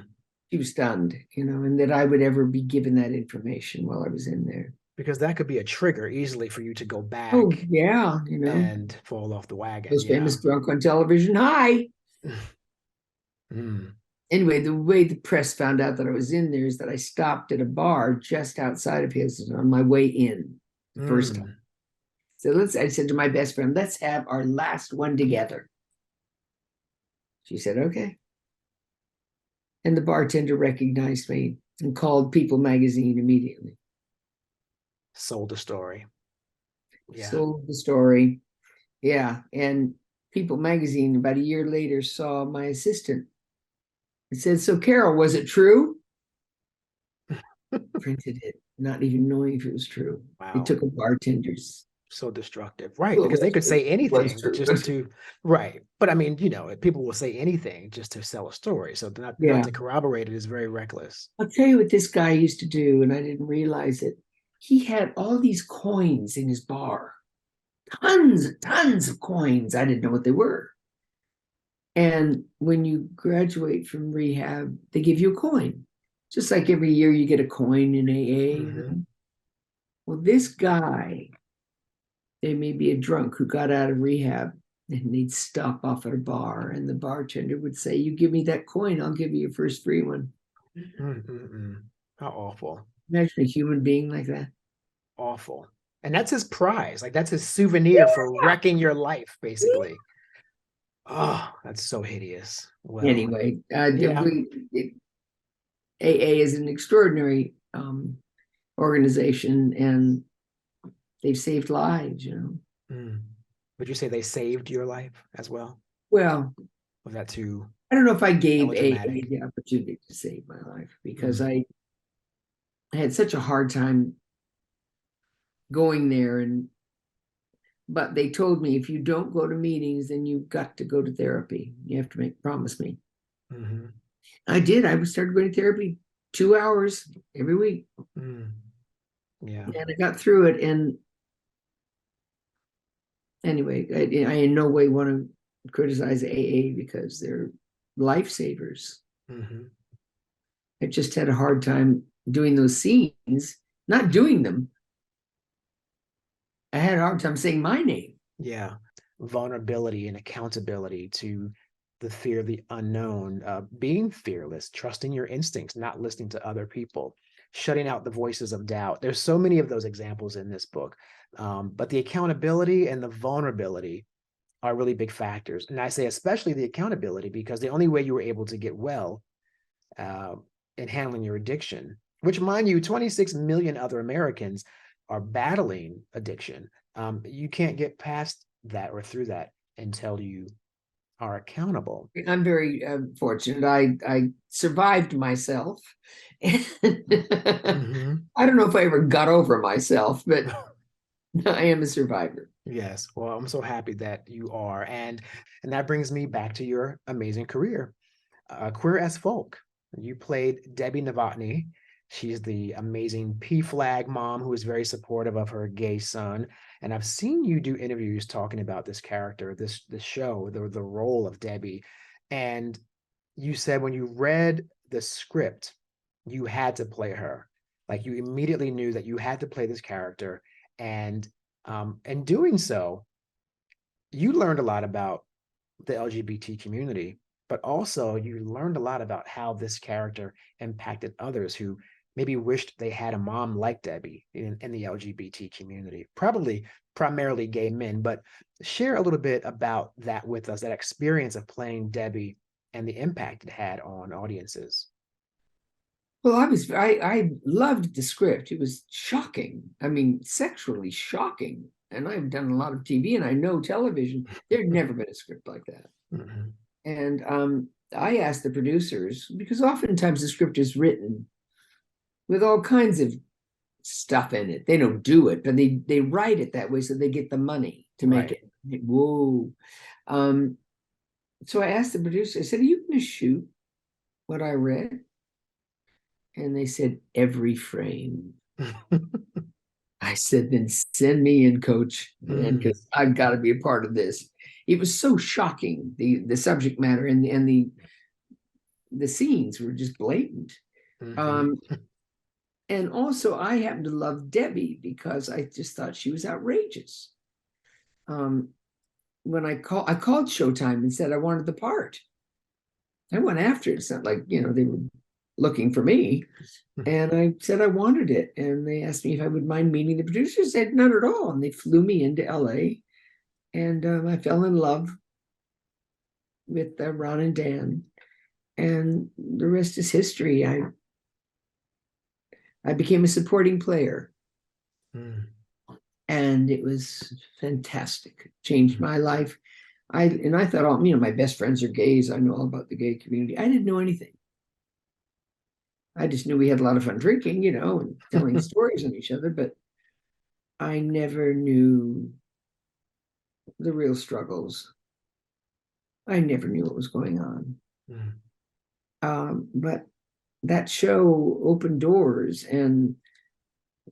B: She was stunned, and that I would ever be given that information while I was in there.
A: Because that could be a trigger easily for you to go
B: Oh,
A: back
B: yeah,
A: and fall off the wagon.
B: most
A: Yeah.
B: famous drunk on television. Hi.
A: Hmm.
B: Anyway, the way the press found out that I was in there is that I stopped at a bar just outside of his on my way in the first time.
A: Hmm.
B: So I said to my best friend, let's have our last one together. She said, okay. And the bartender recognized me and called People magazine immediately.
A: Sold the story. Yeah.
B: Sold the story. Yeah. And People magazine about a year later saw my assistant. It said, so Carol, was it true? Printed it, not even knowing if it was true. It
A: Wow.
B: took a bartender's.
A: So destructive. Right.
B: Well,
A: Because they could say
B: it was
A: anything
B: true,
A: just
B: but
A: to, right. But I mean, people will say anything just to sell a story. So not
B: yeah.
A: to corroborate it is very reckless.
B: I'll tell you what this guy used to do, and I didn't realize it. He had all these coins in his bar, tons of coins. I didn't know what they were. And when you graduate from rehab, they give you a coin. Just like every year you get a coin in AA.
A: Mhm.
B: Well, this guy, there may be a drunk who got out of rehab and they'd stop off at a bar, and the bartender would say, you give me that coin, I'll give you your first free one.
A: Mm-mm-mm. How awful.
B: Imagine a human being like that.
A: Awful. And that's his prize. Like that's his souvenir for wrecking your life, basically. Oh, that's so hideous. Well,
B: Anyway,
A: yeah.
B: AA is an extraordinary organization, and they've saved lives.
A: Mm. Would you say they saved your life as well?
B: Well,
A: Was that too
B: I don't know if I gave AA
A: melodramatic?
B: the opportunity to save my life because
A: Mm.
B: I had such a hard time going there, but they told me if you don't go to meetings, then you've got to go to therapy. You have to promise me.
A: Hmm.
B: I did. I started going to therapy 2 hours every week,
A: Mm. Yeah.
B: and I got through it. And anyway, I in no way want to criticize AA because they're lifesavers.
A: Hmm.
B: I just had a hard time doing those scenes, not doing them. I had a hard time saying my name.
A: Yeah. Vulnerability and accountability to the fear of the unknown, being fearless, trusting your instincts, not listening to other people, shutting out the voices of doubt. There's so many of those examples in this book. But the accountability and the vulnerability are really big factors. And I say especially the accountability because the only way you were able to get well uh, in handling your addiction, which mind you, 26 million other Americans are battling addiction. You can't get past that or through that until you are accountable.
B: I'm very fortunate. I survived myself. And
A: Hmm.
B: I don't know if I ever got over myself, but I am a survivor.
A: Yes. Well, I'm so happy that you are. And that brings me back to your amazing career. Queer as Folk. You played Debbie Novotny. She's the amazing P flag mom who is very supportive of her gay son. And I've seen you do interviews talking about this character, this show, the role of Debbie. And you said when you read the script, you had to play her. Like you immediately knew that you had to play this character. And in doing so, you learned a lot about the LGBT community, but also you learned a lot about how this character impacted others who maybe wished they had a mom like Debbie in the LGBT community, probably primarily gay men. But share a little bit about that with us, that experience of playing Debbie and the impact it had on audiences.
B: Well, I loved the script. It was shocking. I mean, sexually shocking. And I've done a lot of TV and I know television. There'd never been a script like that.
A: Mm-hmm.
B: And I asked the producers, because oftentimes the script is written with all kinds of stuff in it. They don't do it, but they write it that way so they get the money to make
A: Right.
B: it. Whoa. Um, so I asked the producer, I said, are you going to shoot what I read? And they said, every frame. I said, then send me in, coach, and
A: Mm,
B: because I've got to be a part of this. It was so shocking, the subject matter and the scenes were just blatant.
A: mhm.
B: Um, and also, I happen to love Debbie because I just thought she was outrageous. Um, when I called Showtime and said I wanted the part. I went after it. It's not like they were looking for me. And I said I wanted it. And they asked me if I would mind meeting the producers. I said, not at all. And they flew me into LA. And I fell in love with Ron and Dan. And the rest is history. I became a supporting player.
A: Mm,
B: And it was fantastic. Changed
A: mm.
B: my life. I thought, oh, my best friends are gays. I know all about the gay community. I didn't know anything. I just knew we had a lot of fun drinking, and telling stories on each other, but I never knew the real struggles. I never knew what was going on.
A: Mm.
B: But that show opened doors, and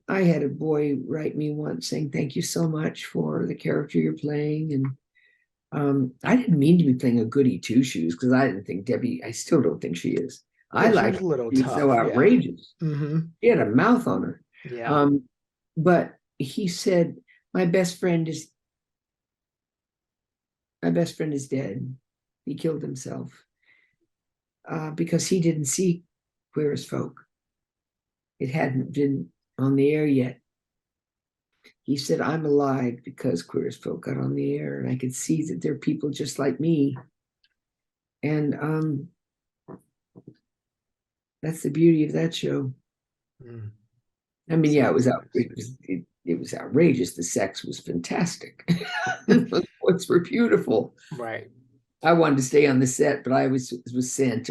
B: I had a boy write me once saying, "Thank you so much for the character you're playing." And I didn't mean to be playing a goody two shoes because I didn't think Debbie. I still don't think she is. I
A: Yeah, she
B: like
A: was a little
B: she's so
A: tough. Yeah.
B: outrageous.
A: Hmm.
B: She had a mouth on her.
A: Yeah.
B: Um, but he said, "My best friend is dead. He killed himself because he didn't see Queer as Folk. It hadn't been on the air yet." He said, "I'm alive because Queer as Folk got on the air, and I could see that there are people just like me." And that's the beauty of that show.
A: Mm.
B: I mean, yeah, it was out.
A: Nice.
B: It was outrageous. The sex was fantastic. The books were beautiful.
A: Right.
B: I wanted to stay on the set, but I was sent.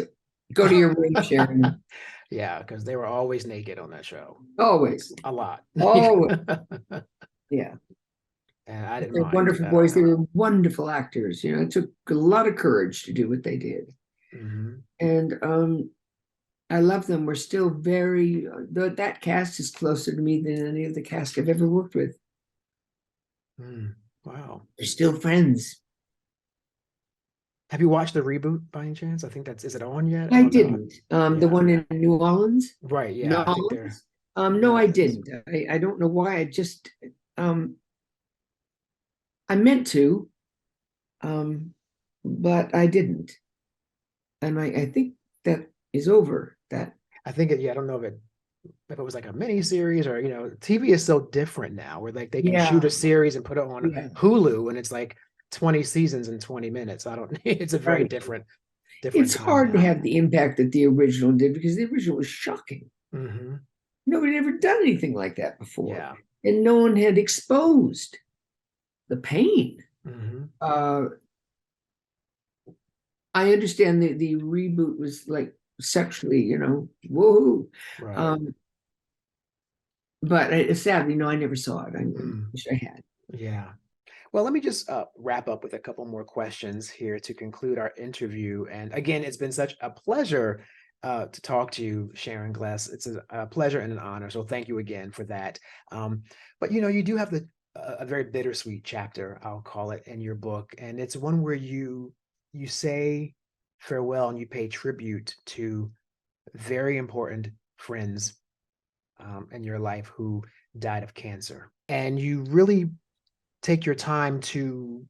B: Go to your room, Sharon.
A: Yeah, because they were always naked on that show.
B: Always,
A: A lot.
B: always, yeah.
A: And I didn't
B: They're
A: mind
B: wonderful
A: at
B: boys. They
A: all.
B: were wonderful actors. It took a lot of courage to do what they did.
A: Hmm.
B: And I love them. We're still that cast is closer to me than any of the cast I've ever worked with.
A: Mm. Wow.
B: We're still friends.
A: Have you watched the reboot by any chance? I think is it on yet? I
B: I
A: don't know.
B: didn't. The
A: Yeah.
B: one in New Orleans.
A: Right. Yeah. I think they're,
B: Nolans. No,
A: no,
B: I
A: it's,
B: didn't. I don't know why. Um, I meant to, but I didn't. And I think that is over. That
A: I think yeah, I don't know if it was like a mini series or TV is so different now where like they can shoot
B: Yeah,
A: a series and put it on
B: yeah,
A: Hulu and it's like 20 seasons in 20 minutes. I don't it's a very
B: right.
A: different
B: It's
A: time
B: hard to
A: now.
B: have the impact that the original did because the original was shocking.
A: Hmm.
B: Nobody had ever done anything like that before.
A: Yeah.
B: And no one had exposed the pain.
A: Hmm.
B: Uh, I understand the reboot was like sexually, woohoo.
A: Right.
B: Um, but sadly, no, I never saw it. I
A: Mm,
B: wish I had.
A: yeah. Well, let me just wrap up with a couple more questions here to conclude our interview. And again, it's been such a pleasure to talk to you, Sharon Gless. It's a pleasure and an honor. So thank you again for that. But you do have a very bittersweet chapter, I'll call it, in your book, and it's one where you say farewell and you pay tribute to very important friends in your life who died of cancer, and you really take your time to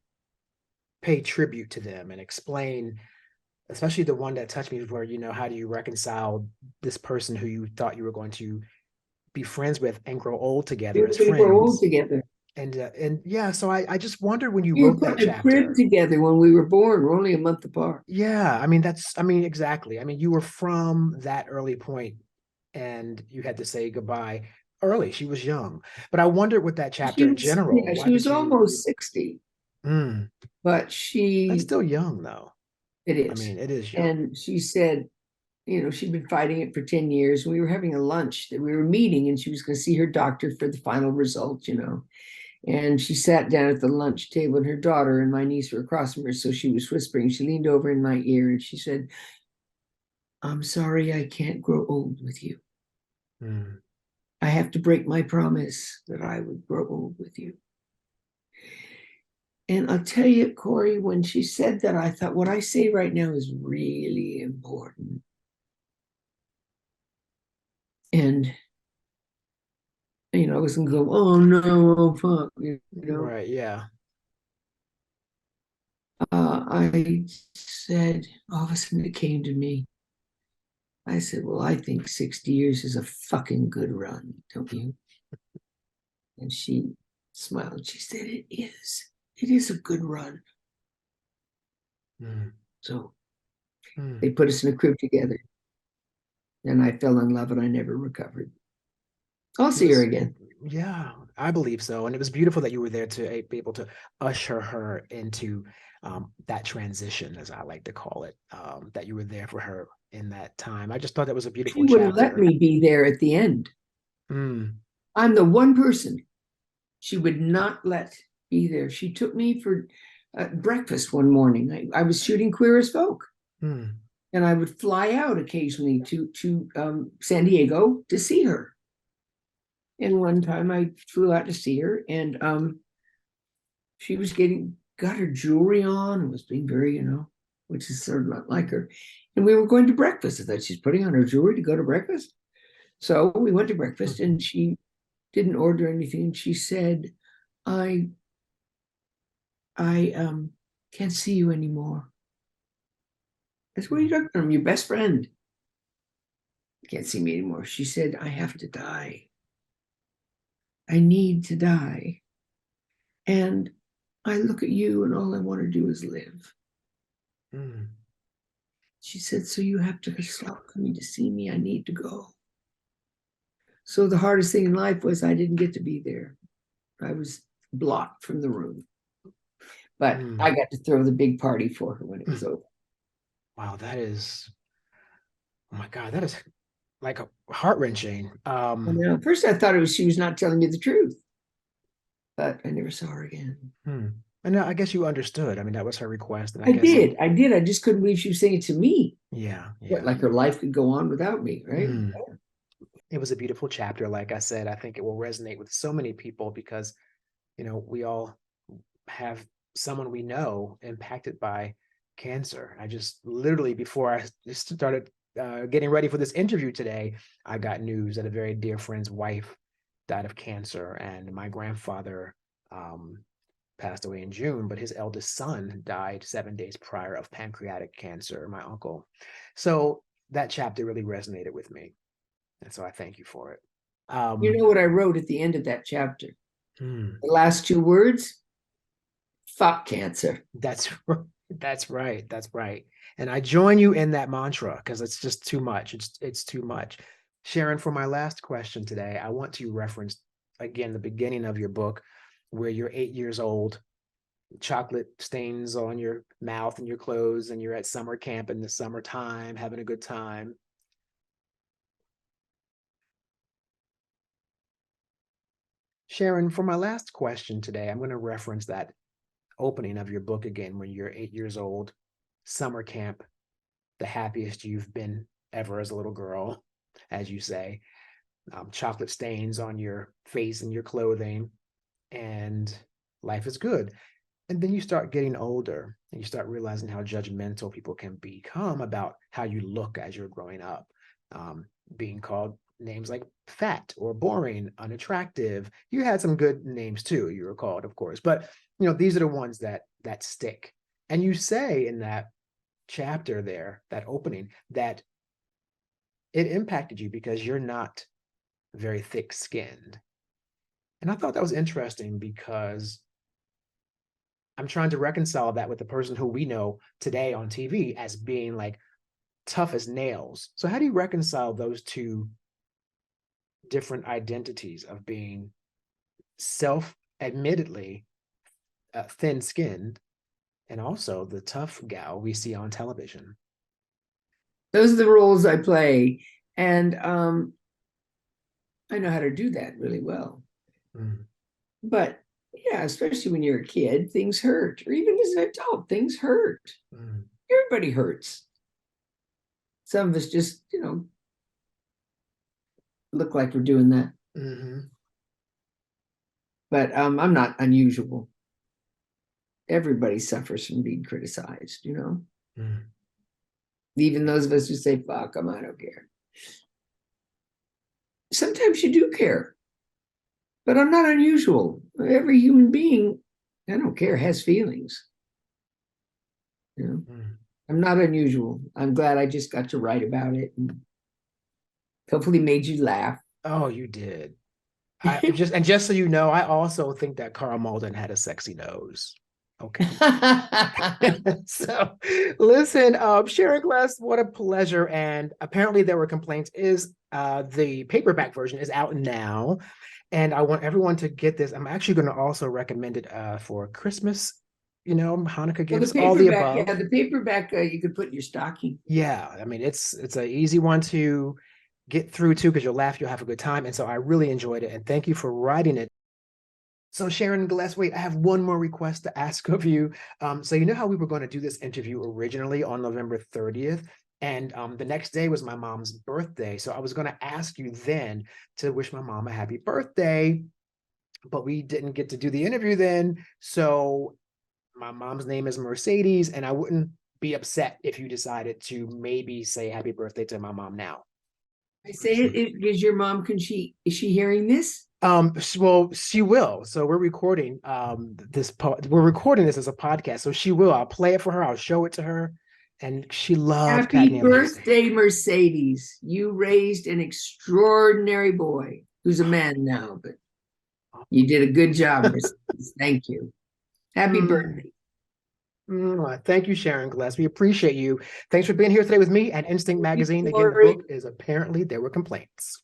A: pay tribute to them and explain, especially the one that touched me, where how do you reconcile this person who you thought you were going to be friends with and grow old
B: We
A: together
B: were
A: as
B: going to grow old
A: friends.
B: together.
A: And yeah, so I just wondered when you
B: We were
A: wrote
B: put
A: that
B: in a crib
A: chapter.
B: together when we were born. We're only a month apart.
A: Yeah, I mean exactly. I mean, you were from that early point and you had to say goodbye early. She was young. But I wondered with that chapter in general,
B: Yeah,
A: why
B: she was
A: did you
B: almost 60,
A: mm,
B: but
A: that's
B: she,
A: still young though.
B: it
A: I
B: is.
A: mean, it is young.
B: And she said, she'd been fighting it for 10 years. We were having a lunch that we were meeting, and she was going to see her doctor for the final result. And she sat down at the lunch table, and her daughter and my niece were across from her. So she was whispering. She leaned over in my ear and she said, "I'm sorry, I can't grow old with you.
A: Mm,
B: I have to break my promise that I would grow old with you." And I'll tell you, Corey, when she said that, I thought what I say right now is really important. And, I wasn't going, oh no, oh fuck,
A: right, yeah.
B: I said, all of a sudden it came to me. I said, well, I think 60 years is a fucking good run, don't you? And she smiled. She said, it is. It is a good run.
A: Mm,
B: So they
A: mm.
B: put us in a crib together, and I fell in love and I never recovered. I'll
A: It
B: see her
A: was,
B: again.
A: yeah, I believe so. And it was beautiful that you were there to be able to usher her into that transition, as I like to call it, that you were there for her in that time. I just thought that was a beautiful
B: She wouldn't let
A: chapter.
B: me be there at the end.
A: Mm,
B: I'm the one person she would not let be there. She took me for breakfast one morning. I was shooting Queer as Folk,
A: mm,
B: and I would fly out occasionally to San Diego to see her. And one time I flew out to see her, and she was got her jewelry on and was being very, which is sort of not like her. And we were going to breakfast. I thought she's putting on her jewelry to go to breakfast. So we went to breakfast,
A: mm,
B: and she didn't order anything. And she said, I I can't see you anymore. I said, what are you talking about? I'm your best friend. Can't see me anymore. She said, I have to die. I need to die. And I look at you and all I want to do is live.
A: mm.
B: She said, so you have to stop coming to see me. I need to go. So the hardest thing in life was I didn't get to be there. I was blocked from the room. But I
A: Mm.
B: got to throw the big party for her when it was over.
A: Wow, that is, oh my God, that is like a heart-wrenching.
B: And now, at first I thought she was not telling me the truth, but I never saw her again.
A: Hmm. And I guess you understood. I mean, that was her request, and I
B: I
A: guess it,
B: did. I did. I just couldn't believe she was saying it to me.
A: yeah,
B: What,
A: yeah.
B: like her life could go on without me, right?
A: Mm. It was a beautiful chapter. Like I said, I think it will resonate with so many people because, we all have someone we know impacted by cancer. I just literally, before I started getting ready for this interview today, I got news that a very dear friend's wife died of cancer, and my grandfather passed away in June, but his eldest son died 7 days prior of pancreatic cancer, my uncle. So that chapter really resonated with me. And so I thank you for it.
B: You
A: Um,
B: know what I wrote at the end of that chapter?
A: hmm,
B: The last two words, fuck cancer.
A: that's that's right. That's right. And I join you in that mantra because it's just too much. It's too much. Sharon, for my last question today, I want to reference again the beginning of your book where you're 8 years old chocolate stains on your mouth and your clothes, and you're at summer camp in the summertime having a good time. Sharon, for my last question today, I'm going to reference that opening of your book again when you're 8 years old, summer camp, the happiest you've been ever as a little girl, as you say, chocolate stains on your face and your clothing, and life is good. And then you start getting older and you start realizing how judgmental people can become about how you look as you're growing up, being called names like fat or boring, unattractive. You had some good names too, you were called, of course, but these are the ones that stick. And you say in that chapter there, that opening, that it impacted you because you're not very thick-skinned. And I thought that was interesting because I'm trying to reconcile that with the person who we know today on TV as being like tough as nails. So how do you reconcile those two different identities of being self-admittedly thin-skinned and also the tough gal we see on television?
B: Those are the roles I play. And I know how to do that really well.
A: Mm.
B: But yeah, especially when you're a kid, things hurt. Or even as an adult, things hurt.
A: Mm.
B: Everybody hurts. Some of us just, look like we're doing that.
A: Mm-hmm.
B: But I'm not unusual. Everybody suffers from being criticized,
A: Mm.
B: Even those of us who say, fuck them, I don't care. Sometimes you do care, but I'm not unusual. Every human being, I don't care, has feelings.
A: Mm.
B: I'm not unusual. I'm glad I just got to write about it and hopefully made you laugh.
A: Oh, you did. Just so you know, I also think that Karl Malden had a sexy nose. Okay. So listen, Sharon Gless, what a pleasure. And apparently there were complaints. The paperback version is out now. And I want everyone to get this. I'm actually going to also recommend it for Christmas, Hanukkah
B: Well, the
A: gifts, all the
B: paperback,
A: above.
B: the paperback you could put in your stocking.
A: Yeah, I mean it's an easy one to get through too because you'll laugh, you'll have a good time. And so I really enjoyed it. And thank you for writing it. So Sharon Gless, wait, I have one more request to ask of you. So you know how we were going to do this interview originally on November 30th, and the next day was my mom's birthday. So I was going to ask you then to wish my mom a happy birthday, but we didn't get to do the interview then. So my mom's name is Mercedes, and I wouldn't be upset if you decided to maybe say happy birthday to my mom now.
B: I say it because your mom, is she hearing this?
A: Well, she will. So we're recording we're recording this as a podcast. So she will. I'll play it for her. I'll show it to her. And she loved
B: Happy
A: Pac-Man music.
B: birthday, Mercedes. You raised an extraordinary boy who's a man now, but you did a good job, Mercedes. Thank you. Happy birthday.
A: Thank you, Sharon Gless. We appreciate you. Thanks for being here today with me at Instinct Magazine. Again, the book is Apparently There Were Complaints.